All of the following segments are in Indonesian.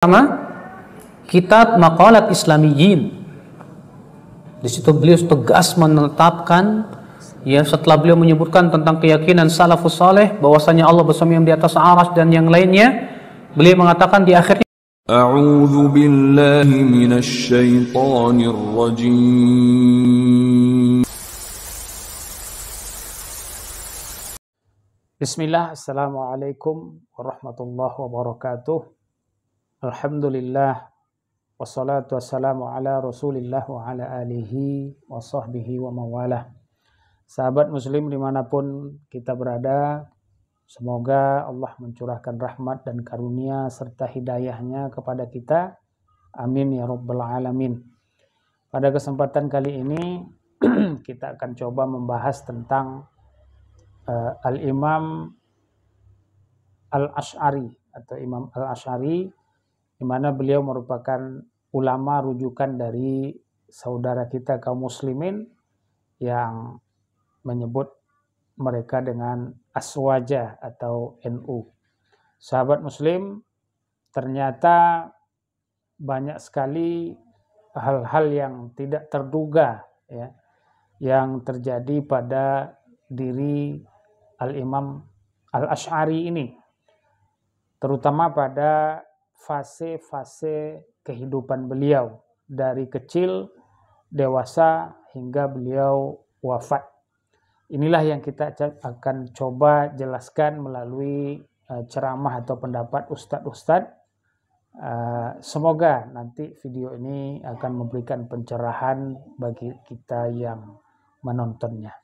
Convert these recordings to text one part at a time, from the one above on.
Pertama, kitab Maqalat Islamiyyin. Di situ beliau tegas menetapkan, ya, setelah beliau menyebutkan tentang keyakinan salafus saleh bahwasanya Allah bersemayam di atas arsy dan yang lainnya, beliau mengatakan di akhirnya, A'udzu billahi minasy syaithanir rajim. Bismillah, assalamualaikum warahmatullahi wabarakatuh. Alhamdulillah, wassalatu wassalamu ala rasulillah wa ala alihi wa sahbihi wa mawalah. Sahabat muslim dimanapun kita berada, semoga Allah mencurahkan rahmat dan karunia serta hidayahnya kepada kita. Amin ya rabbal alamin. Pada kesempatan kali ini kita akan coba membahas tentang Al-Imam Al-Asy'ari atau Imam Al-Asy'ari, di mana beliau merupakan ulama rujukan dari saudara kita kaum muslimin yang menyebut mereka dengan Aswaja atau NU. Sahabat muslim, ternyata banyak sekali hal-hal yang tidak terduga, ya, yang terjadi pada diri Al-Imam Al-Asy'ari ini, terutama pada fase-fase kehidupan beliau dari kecil, dewasa hingga beliau wafat. Inilah yang kita akan coba jelaskan melalui ceramah atau pendapat ustadz-ustadz. Semoga nanti video ini akan memberikan pencerahan bagi kita yang menontonnya.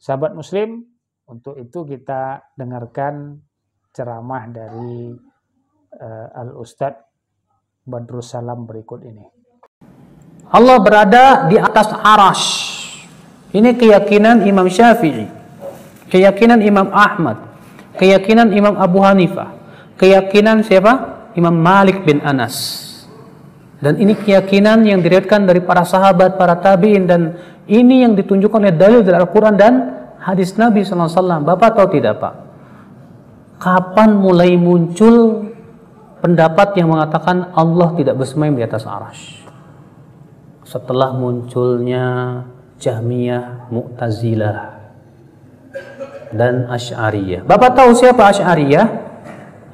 Sahabat muslim, untuk itu kita dengarkan ceramah dari Al-Ustadz Badrus Salam berikut ini. Allah berada di atas arsy. Ini keyakinan Imam Syafi'i, keyakinan Imam Ahmad, keyakinan Imam Abu Hanifah, keyakinan siapa? Imam Malik bin Anas. Dan ini keyakinan yang diriwayatkan dari para sahabat, para tabi'in, dan ini yang ditunjukkan oleh dalil dari Al-Quran dan hadis Nabi SAW. Bapak tahu tidak, Pak? Kapan mulai muncul pendapat yang mengatakan Allah tidak bersemayam di atas arsy? Setelah munculnya Jahmiyah, Mu'tazilah, dan Asy'ariyah. Bapak tahu siapa Asy'ariyah?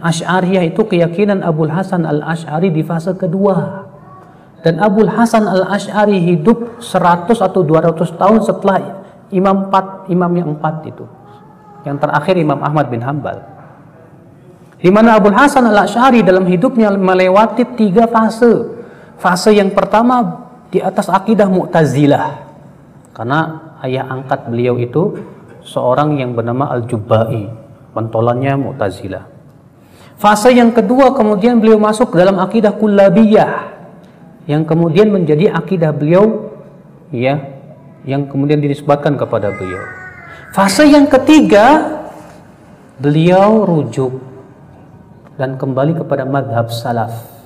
Asy'ariyah itu keyakinan Abul Hasan Al-Asy'ari di fase kedua. Dan Abul Hasan Al-Asy'ari hidup 100 atau 200 tahun setelah imam yang empat itu. Yang terakhir Imam Ahmad bin Hanbal. Di mana Abul Hasan Al-Asy'ari dalam hidupnya melewati 3 fase. Fase yang pertama di atas akidah Mu'tazilah, karena ayah angkat beliau itu seorang yang bernama Al-Jubba'i, pentolannya Mu'tazilah. Fase yang kedua kemudian beliau masuk dalam akidah Kullabiyah, yang kemudian menjadi akidah beliau, ya, yang kemudian dinisbatkan kepada beliau. Fase yang ketiga beliau rujuk dan kembali kepada madhab salaf.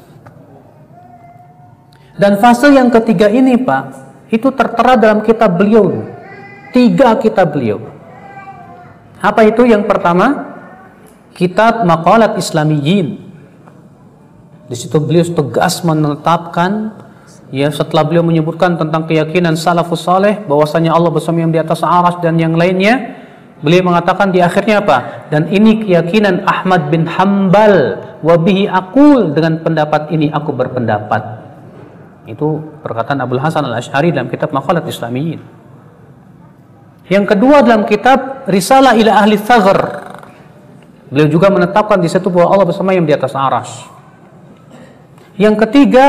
Dan fase yang ketiga ini, Pak, itu tertera dalam kitab beliau, 3 kitab beliau. Apa itu? Yang pertama, kitab Maqalat Islamiyyin. Di situ beliau tegas menetapkan, ya, setelah beliau menyebutkan tentang keyakinan salafus saleh bahwasanya Allah bersemayam di atas arsy dan yang lainnya, beliau mengatakan di akhirnya apa? Dan ini keyakinan Ahmad bin Hanbal, wa bihi aqul, dengan pendapat ini aku berpendapat. Itu perkataan Abul Hasan Al-Asy'ari dalam kitab Maqalat Islamiyyin. Yang kedua dalam kitab Risalah ila Ahli Thaghr, beliau juga menetapkan di situ bahwa Allah bersemayam di atas arsy. Yang ketiga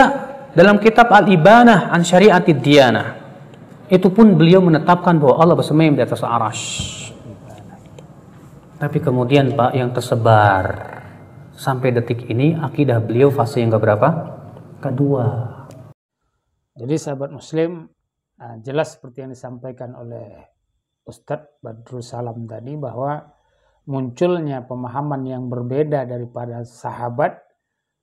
dalam kitab Al-Ibanah an Syari'atid Diyanah, itu pun beliau menetapkan bahwa Allah bersemayam di atas arsy. Tapi kemudian, Pak, yang tersebar sampai detik ini akidah beliau fase yang keberapa? Kedua. Jadi sahabat muslim, jelas seperti yang disampaikan oleh Ustadz Badrus Salam tadi, bahwa munculnya pemahaman yang berbeda daripada sahabat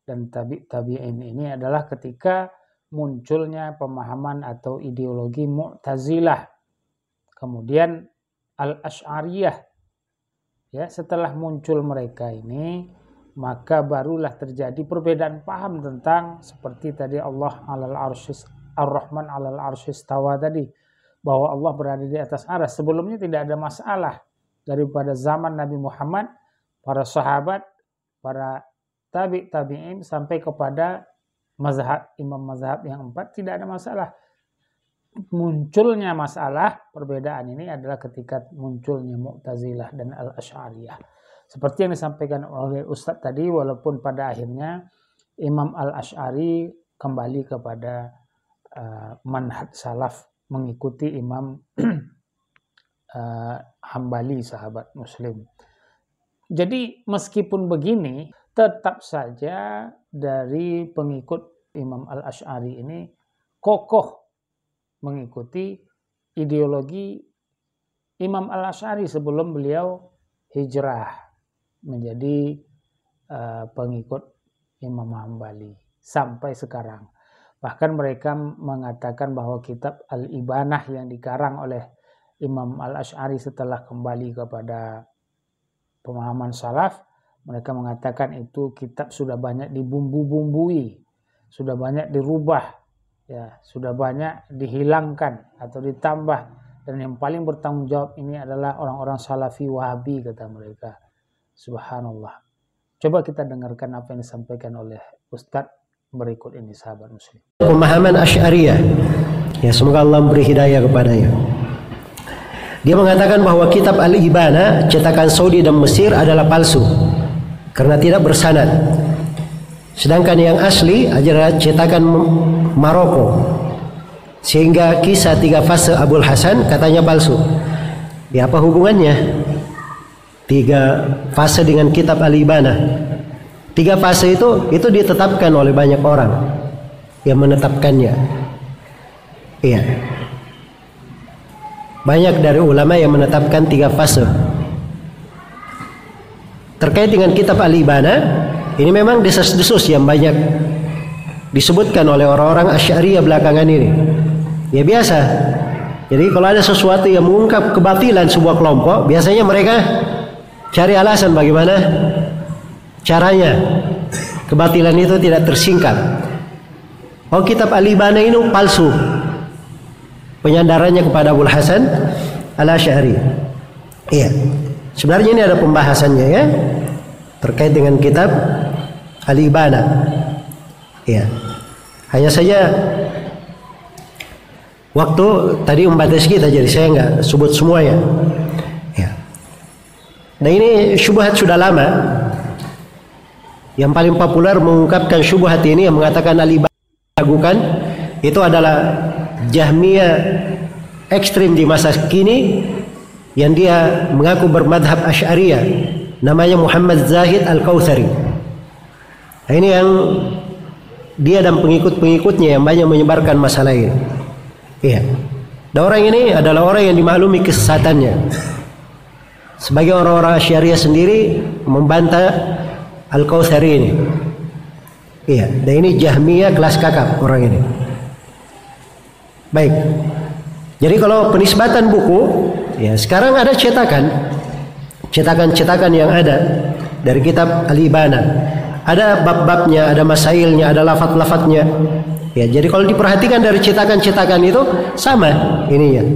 dan tabi'in ini adalah ketika munculnya pemahaman atau ideologi Mu'tazilah, kemudian Al-Asy'ariyah. Ya, setelah muncul mereka ini, maka barulah terjadi perbedaan paham tentang seperti tadi Allah alal arsyis ar-Rahman alal arsyis tawa tadi, bahwa Allah berada di atas arsy. Sebelumnya tidak ada masalah daripada zaman Nabi Muhammad, para sahabat, para tabi'in sampai kepada imam mazhab yang 4, tidak ada masalah. Munculnya masalah perbedaan ini adalah ketika munculnya Mu'tazilah dan Al-Asy'ariyah. Seperti yang disampaikan oleh Ustadz tadi, walaupun pada akhirnya Imam Al-Asy'ari kembali kepada manhaj salaf, mengikuti Imam Hambali, sahabat Muslim. Jadi meskipun begini, tetap saja dari pengikut Imam Al-Asy'ari ini kokoh mengikuti ideologi Imam Al-Asy'ari sebelum beliau hijrah menjadi pengikut Imam Hambali sampai sekarang. Bahkan mereka mengatakan bahwa kitab Al-Ibanah yang dikarang oleh Imam Al-Asy'ari setelah kembali kepada pemahaman salaf, mereka mengatakan itu kitab sudah banyak dibumbu-bumbui, sudah banyak dirubah, ya, sudah banyak dihilangkan atau ditambah, dan yang paling bertanggung jawab ini adalah orang-orang Salafi Wahabi, kata mereka. Subhanallah. Coba kita dengarkan apa yang disampaikan oleh Ustadz berikut ini, sahabat Muslim. Pemahaman Asy'ariyah, ya, semoga Allah memberi hidayah kepadanya. Dia mengatakan bahwa kitab Al-Ibana cetakan Saudi dan Mesir adalah palsu karena tidak bersanad. Sedangkan yang asli adalah cetakan Maroko. Sehingga kisah 3 fase Abul Hasan katanya palsu. Ya, apa hubungannya 3 fase dengan kitab Al-Ibana? 3 fase itu ditetapkan oleh banyak orang yang menetapkannya. Iya. Banyak dari ulama yang menetapkan 3 fase. Terkait dengan kitab Al-Ibana, ini memang desas-desus yang banyak disebutkan oleh orang-orang Asy'ariyah belakangan ini. Ya biasa. Jadi kalau ada sesuatu yang mengungkap kebatilan sebuah kelompok, biasanya mereka cari alasan bagaimana caranya kebatilan itu tidak tersingkap. Oh, kitab Al-Ibana ini palsu. Penyandarannya kepada Abul Hasan Al-Asy'ari. Iya. Sebenarnya ini ada pembahasannya, ya, terkait dengan kitab Al-Ibana. Ya. Hanya saja waktu tadi membatasi kita, jadi saya nggak sebut semuanya. Ya. Nah, ini syubhat sudah lama. Yang paling populer mengungkapkan syubhat ini, yang mengatakan Al-Ibana diragukan, itu adalah Jahmiyah ekstrim di masa kini yang dia mengaku bermadhab Asy'ariyah, namanya Muhammad Zahid Al-Kautsari. Nah, ini yang dia dan pengikut-pengikutnya yang banyak menyebarkan masalah ini. Iya. Dan orang ini adalah orang yang dimaklumi kesesatannya. Sebagai orang-orang Asy'ariyah sendiri membantah Al-Kautsari ini. Iya, dan ini Jahmiyah kelas kakap orang ini. Baik. Jadi kalau penisbatan buku, ya, sekarang ada cetakan yang ada dari kitab Al-Ibana. Ada bab-babnya, ada masailnya, ada lafaz-lafaznya. Ya, jadi kalau diperhatikan dari cetakan-cetakan itu sama ininya.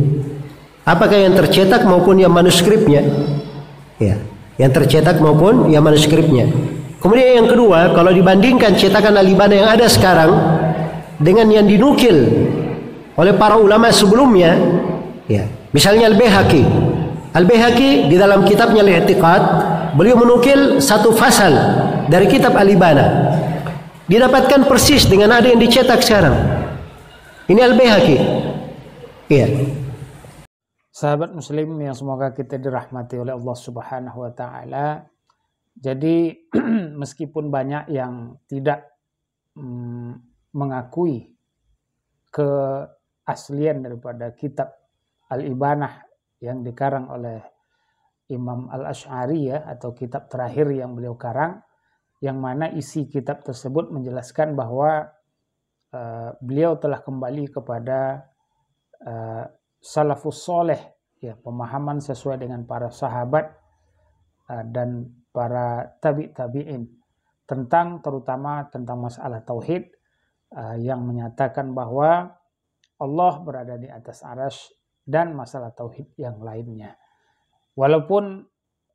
Apakah yang tercetak maupun yang manuskripnya? Ya, yang tercetak maupun yang manuskripnya. Kemudian yang kedua, kalau dibandingkan cetakan Al-Ibana yang ada sekarang dengan yang dinukil oleh para ulama sebelumnya, ya, misalnya Al-Baihaqi di dalam kitabnya Al-I'tiqad, beliau menukil 1 fasal dari kitab Al-Ibana, didapatkan persis dengan ada yang dicetak sekarang. Ini Al-Baihaqi. Iya. Sahabat Muslim yang semoga kita dirahmati oleh Allah Subhanahu wa taala. Jadi meskipun banyak yang tidak mengakui keaslian daripada kitab Al-Ibanah yang dikarang oleh Imam Al-Asy'ari, ya, atau kitab terakhir yang beliau karang, yang mana isi kitab tersebut menjelaskan bahwa beliau telah kembali kepada salafus soleh, ya, pemahaman sesuai dengan para sahabat dan para tabi'in. terutama tentang masalah tauhid yang menyatakan bahwa Allah berada di atas arsy dan masalah tauhid yang lainnya. Walaupun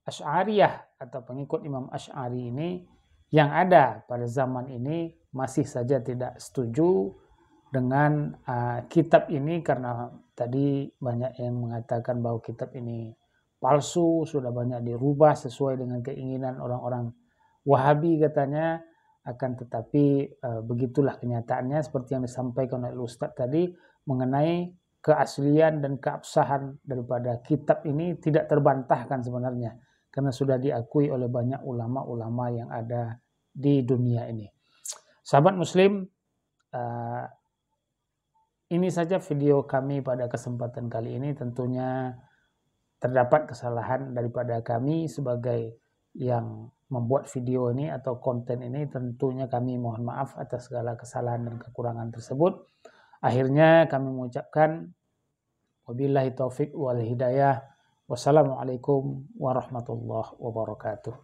Asy'ariyah atau pengikut Imam Asy'ari ini yang ada pada zaman ini masih saja tidak setuju dengan kitab ini, karena tadi banyak yang mengatakan bahwa kitab ini palsu, sudah banyak dirubah sesuai dengan keinginan orang-orang Wahabi katanya. Akan tetapi begitulah kenyataannya, seperti yang disampaikan oleh Ustaz tadi mengenai keaslian dan keabsahan daripada kitab ini tidak terbantahkan sebenarnya, karena sudah diakui oleh banyak ulama-ulama yang ada di dunia ini. Sahabat Muslim, ini saja video kami pada kesempatan kali ini. Tentunya terdapat kesalahan daripada kami sebagai yang membuat video ini atau konten ini. Tentunya kami mohon maaf atas segala kesalahan dan kekurangan tersebut. Akhirnya kami mengucapkan wabillahi taufik wal hidayah. Wassalamualaikum warahmatullahi wabarakatuh.